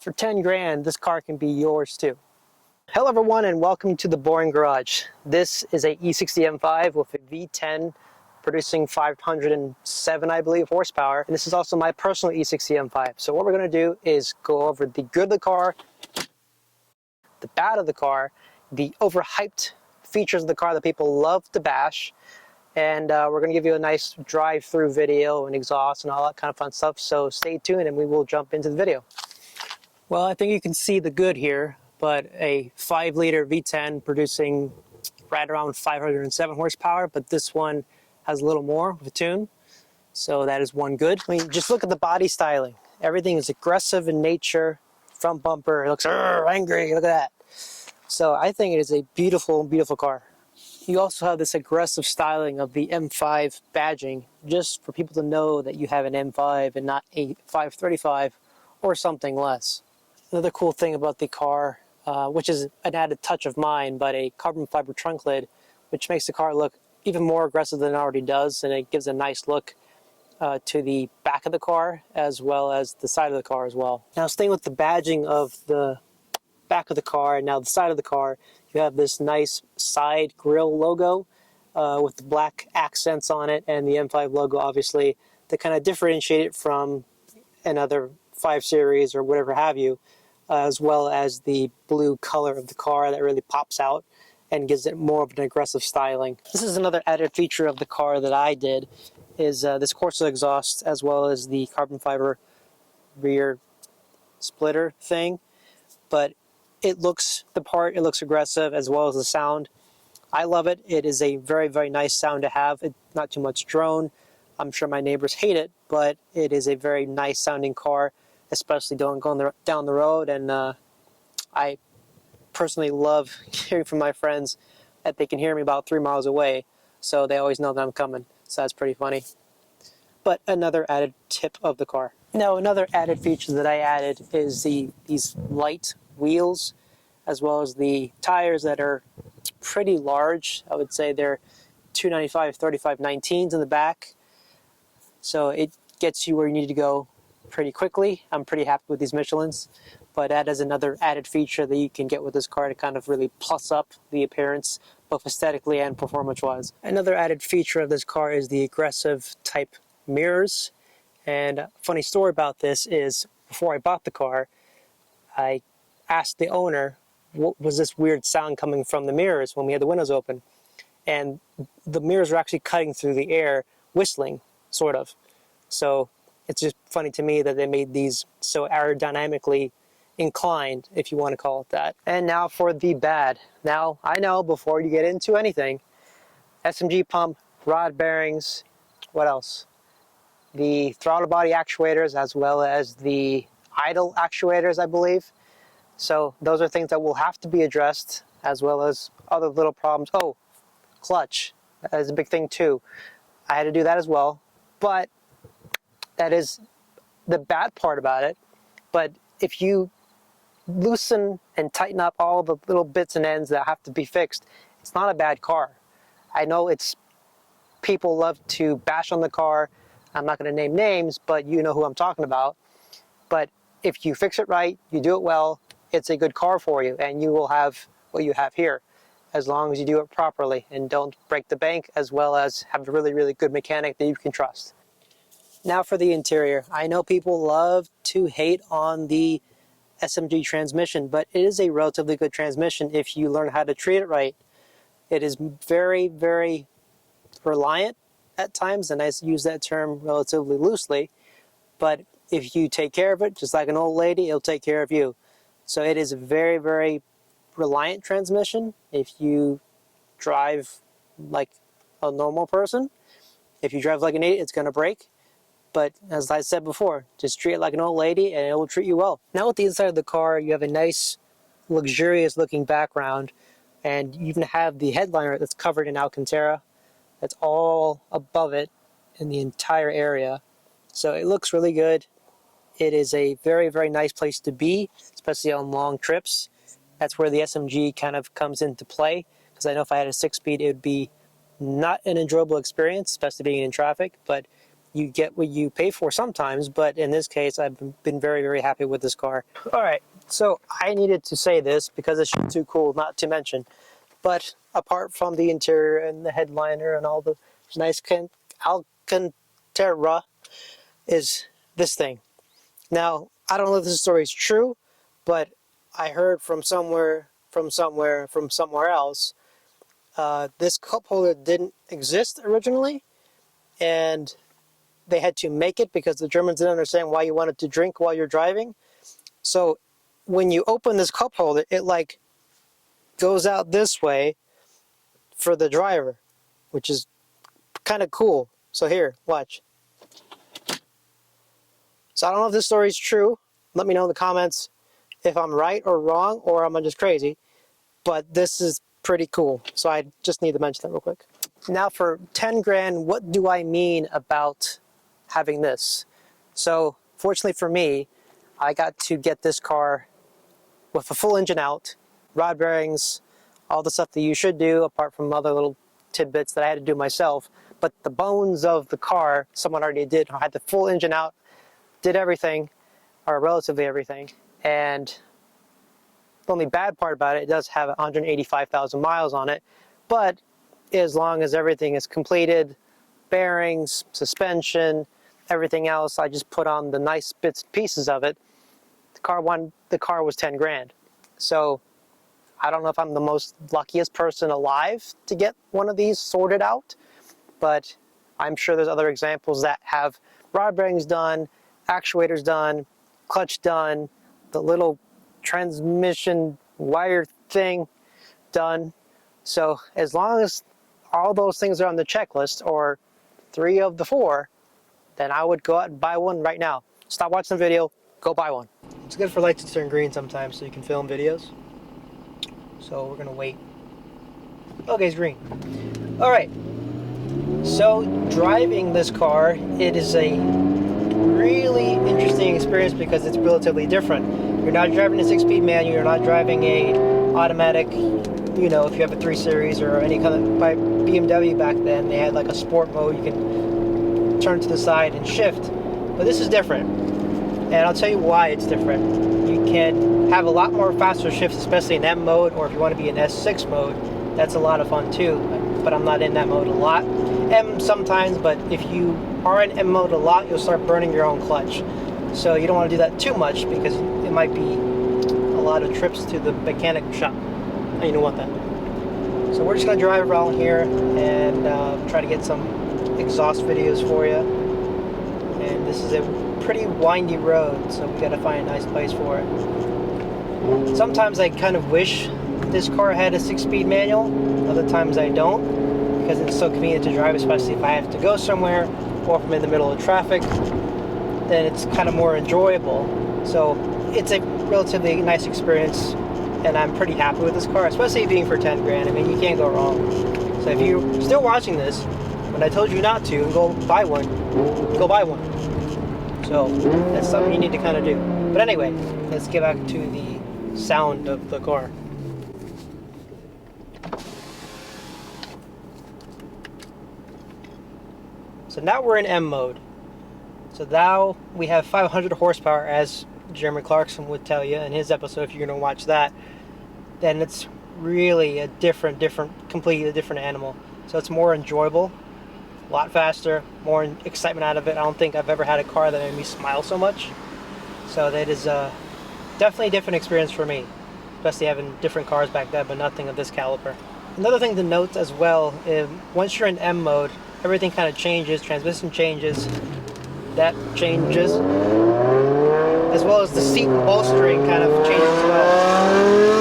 For 10 grand, this car can be yours too. Hello everyone and welcome to the Boring Garage. This is a E60 M5 with a V10 producing 507, I believe, horsepower. And this is also my personal E60 M5. So what we're going to do is go over the good of the car, the bad of the car, the overhyped features of the car that people love to bash, and we're going to give you a nice drive-through video and exhaust and all that kind of fun stuff. So stay tuned and we will jump into the video. Well, I think you can see the good here, but a 5-liter V10 producing right around 507 horsepower, but this one has a little more with a tune. So that is one good. I mean, just look at the body styling. Everything is aggressive in nature. Front bumper, it looks angry, look at that. So I think it is a beautiful, beautiful car. You also have this aggressive styling of the M5 badging, just for people to know that you have an M5 and not a 535 or something less. Another cool thing about the car, which is an added touch of mine, but a carbon fiber trunk lid, which makes the car look even more aggressive than it already does, and it gives a nice look to the back of the car as well as the side of the car as well. Now, staying with the badging of the back of the car and now the side of the car, you have this nice side grille logo with the black accents on it and the M5 logo, obviously, to kind of differentiate it from another 5 Series or whatever have you, as well as the blue color of the car that really pops out and gives it more of an aggressive styling. This is another added feature of the car that I did, is this Corsa exhaust as well as the carbon fiber rear splitter thing. But it looks the part, it looks aggressive as well as the sound. I love it. It is a very, very nice sound to have. It's not too much drone. I'm sure my neighbors hate it, but it is a very nice sounding car, especially going down the road. And I personally love hearing from my friends that they can hear me about 3 miles away, so they always know that I'm coming. So that's pretty funny. But another added tip of the car. Now, another added feature that I added is these light wheels, as well as the tires that are pretty large. I would say they're 295 3519s in the back. So it gets you where you need to go pretty quickly. I'm pretty happy with these Michelins, but that is another added feature that you can get with this car to kind of really plus up the appearance, both aesthetically and performance-wise. Another added feature of this car is the aggressive type mirrors. And a funny story about this is, before I bought the car, I asked the owner, what was this weird sound coming from the mirrors when we had the windows open? And the mirrors were actually cutting through the air, whistling, sort of. So it's just funny to me that they made these so aerodynamically inclined, if you want to call it that. And now for the bad. Now, I know before you get into anything, SMG pump, rod bearings, what else? The throttle body actuators as well as the idle actuators, I believe. So those are things that will have to be addressed, as well as other little problems. Oh, clutch. That is a big thing too. I had to do that as well. But that is the bad part about it. But if you loosen and tighten up all the little bits and ends that have to be fixed, it's not a bad car. I know people love to bash on the car. I'm not going to name names, but you know who I'm talking about. But if you fix it right, you do it well, it's a good car for you, and you will have what you have here, as long as you do it properly and don't break the bank, as well as have a really, really good mechanic that you can trust. Now for the interior. I know people love to hate on the SMG transmission, but it is a relatively good transmission if you learn how to treat it right. It is very, very reliant at times, and I use that term relatively loosely, but if you take care of it, just like an old lady, it'll take care of you. So it is a very, very reliant transmission if you drive like a normal person. If you drive like an idiot, it's going to break. But as I said before, just treat it like an old lady and it will treat you well. Now with the inside of the car, you have a nice, luxurious looking background, and you even have the headliner that's covered in Alcantara. That's all above it in the entire area. So it looks really good. It is a very, very nice place to be, especially on long trips. That's where the SMG kind of comes into play, because I know if I had a 6-speed, it would be not an enjoyable experience, especially being in traffic, but you get what you pay for sometimes, but in this case, I've been very, very happy with this car. All right, so I needed to say this because it's too cool not to mention. But apart from the interior and the headliner and all the nice Alcantara, is this thing. Now, I don't know if this story is true, but I heard from somewhere else, this cup holder didn't exist originally, and they had to make it because the Germans didn't understand why you wanted to drink while you're driving. So when you open this cup holder, it like goes out this way for the driver, which is kind of cool. So here, watch. So I don't know if this story is true. Let me know in the comments if I'm right or wrong, or am I just crazy. But this is pretty cool. So I just need to mention that real quick. Now for 10 grand, what do I mean about having this? So fortunately for me, I got to get this car with a full engine out, rod bearings, all the stuff that you should do, apart from other little tidbits that I had to do myself. But the bones of the car, someone already did. I had the full engine out, did everything, or relatively everything. And the only bad part about it, it does have 185,000 miles on it. But as long as everything is completed, bearings, suspension, everything else, I just put on the nice bits and pieces of it. The car was 10 grand. So I don't know if I'm the most luckiest person alive to get one of these sorted out, but I'm sure there's other examples that have rod bearings done, actuators done, clutch done, the little transmission wire thing done. So as long as all those things are on the checklist, or 3 of the 4, then I would go out and buy one right now. Stop watching the video, go buy one. It's good for lights to turn green sometimes so you can film videos. So we're gonna wait. Okay, it's green. All right, so driving this car, it is a really interesting experience because it's relatively different. You're not driving a 6-speed manual, you're not driving a automatic, you know, if you have a 3 Series or any kind of, by BMW back then, they had like a sport mode, you can turn to the side and shift. But this is different, and I'll tell you why it's different. You can have a lot more faster shifts, especially in M mode, or if you want to be in S6 mode, that's a lot of fun too. But I'm not in that mode a lot. M sometimes, but if you are in M mode a lot, you'll start burning your own clutch. So you don't want to do that too much because it might be a lot of trips to the mechanic shop, and you don't want that. So we're just going to drive around here and try to get some exhaust videos for you. And this is a pretty windy road, so we got to find a nice place for it. Sometimes I kind of wish this car had a 6-speed manual. Other times I don't, because it's so convenient to drive, especially if I have to go somewhere or if I'm in the middle of traffic. Then it's kind of more enjoyable. So it's a relatively nice experience, and I'm pretty happy with this car, especially being for 10 grand. I mean, you can't go wrong. So if you're still watching this, when I told you not to, go buy one, go buy one. So that's something you need to kind of do. But anyway, let's get back to the sound of the car. So now we're in M mode. So now we have 500 horsepower, as Jeremy Clarkson would tell you in his episode, if you're going to watch that. Then it's really a completely different animal. So it's more enjoyable, a lot faster, more excitement out of it. I don't think I've ever had a car that made me smile so much. So that is definitely a different experience for me, especially having different cars back then, but nothing of this caliber. Another thing to note as well, is once you're in M mode, everything kind of changes, transmission changes, that changes, as well as the seat bolstering kind of changes as well.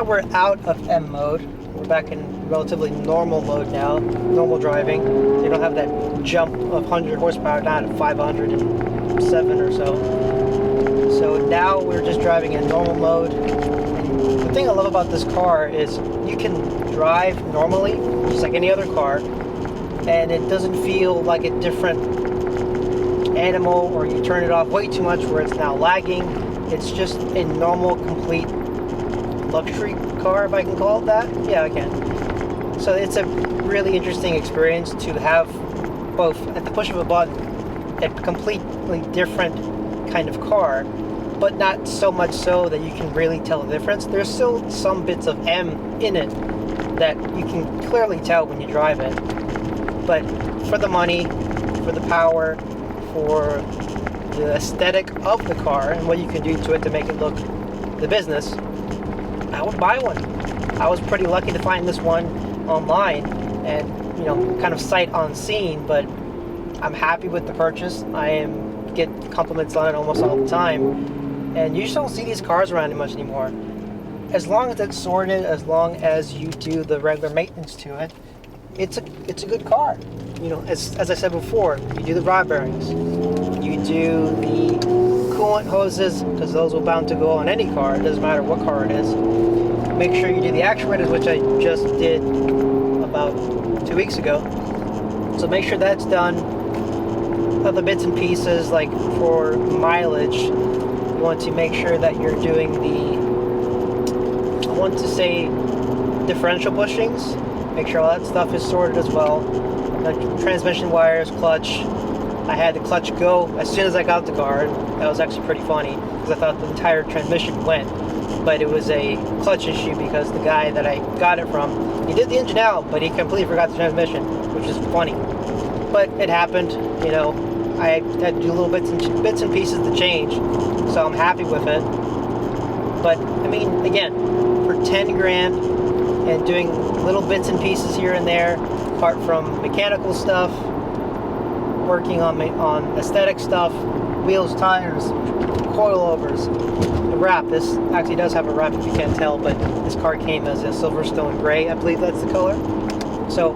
now we're out of M mode. We're back in relatively normal mode now, normal driving. You don't have that jump of 100 horsepower down to 507 or so. So now we're just driving in normal mode. And the thing I love about this car is you can drive normally, just like any other car, and it doesn't feel like a different animal, or you turn it off way too much where it's now lagging. It's just a normal, complete luxury car, if I can call it that. Yeah, I can. So it's a really interesting experience to have both at the push of a button a completely different kind of car, but not so much so that you can really tell the difference. There's still some bits of M in it that you can clearly tell when you drive it. But for the money, for the power, for the aesthetic of the car and what you can do to it to make it look the business, I would buy one. I was pretty lucky to find this one online and, you know, kind of sight unseen, but I'm happy with the purchase. I get compliments on it almost all the time, and you just don't see these cars around much anymore. As long as it's sorted, as long as you do the regular maintenance to it, it's a good car. You know, as I said before, you do the rod bearings, you do the coolant hoses, because those will bound to go on any car. It doesn't matter what car it is. Make sure you do the actuators, which I just did about 2 weeks ago. So make sure that's done. Other bits and pieces, like for mileage, you want to make sure that you're doing the, I want to say, differential bushings. Make sure all that stuff is sorted as well. The transmission wires, clutch. I had the clutch go as soon as I got the car. That was actually pretty funny because I thought the entire transmission went, but it was a clutch issue because the guy that I got it from, he did the engine out, but he completely forgot the transmission, which is funny. But it happened, you know. I had to do little bits and pieces to change, so I'm happy with it. But I mean, again, for 10 grand and doing little bits and pieces here and there, apart from mechanical stuff, working on aesthetic stuff, wheels, tires, coilovers, the wrap. This actually does have a wrap if you can't tell, but this car came as a Silverstone gray. I believe that's the color. So,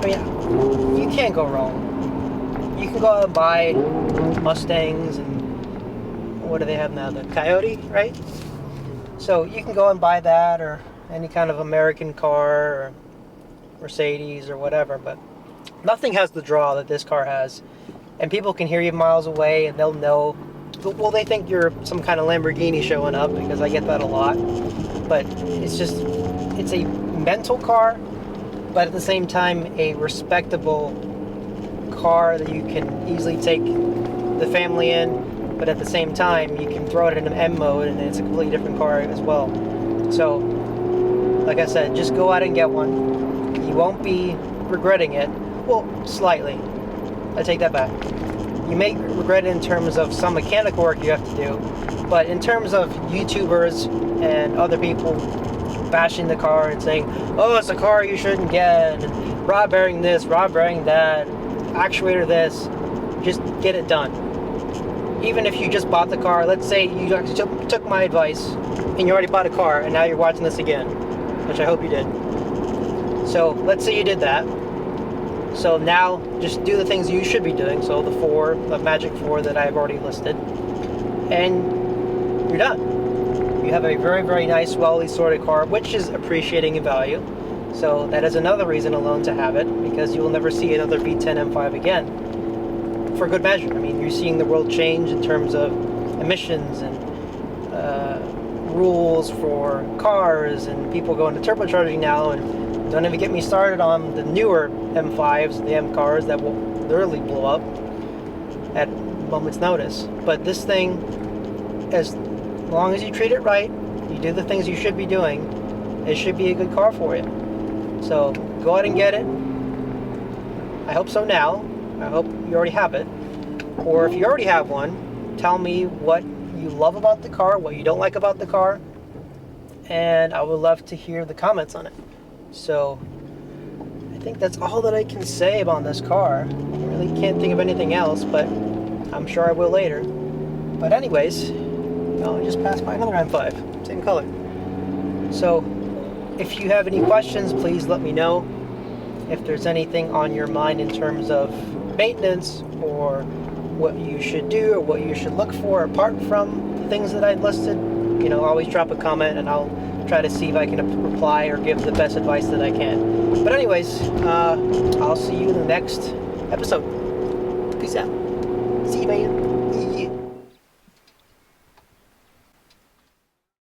I mean, you can't go wrong. You can go out and buy Mustangs and what do they have now? The Coyote, right? So you can go and buy that, or any kind of American car, or Mercedes, or whatever, but nothing has the draw that this car has. And people can hear you miles away and they'll know, well, they think you're some kind of Lamborghini showing up, because I get that a lot. But it's a mental car, but at the same time a respectable car that you can easily take the family in, but at the same time you can throw it in an M mode and it's a completely different car as well. So like I said, just go out and get one. You won't be regretting it. Well, slightly. I take that back. You may regret it in terms of some mechanical work you have to do, but in terms of YouTubers and other people bashing the car and saying, oh, it's a car you shouldn't get, and rod bearing this, rod bearing that, actuator this, just get it done. Even if you just bought the car, let's say you actually took my advice and you already bought a car and now you're watching this again, which I hope you did. So let's say you did that. So now just do the things you should be doing. So the magic 4 that I've already listed, and you're done. You have a very, very nice, well sorted car, which is appreciating in value. So that is another reason alone to have it, because you will never see another V10 M5 again. For good measure. I mean, you're seeing the world change in terms of emissions and rules for cars, and people going to turbocharging now, and don't even get me started on the newer M5s, the M cars that will literally blow up at a moment's notice. But this thing, as long as you treat it right, you do the things you should be doing, it should be a good car for you. So go out and get it. I hope so now. I hope you already have it. Or if you already have one, tell me what you love about the car, what you don't like about the car, and I would love to hear the comments on it. So I think that's all that I can say about this car. I really can't think of anything else, but I'm sure I will later. But anyways, I just passed by another M5, same color. So if you have any questions, please let me know. If there's anything on your mind in terms of maintenance or what you should do or what you should look for apart from the things that I listed, always drop a comment and I'll try to see if I can reply or give the best advice that I can. But anyways, I'll see you in the next episode. Peace out. See you, man.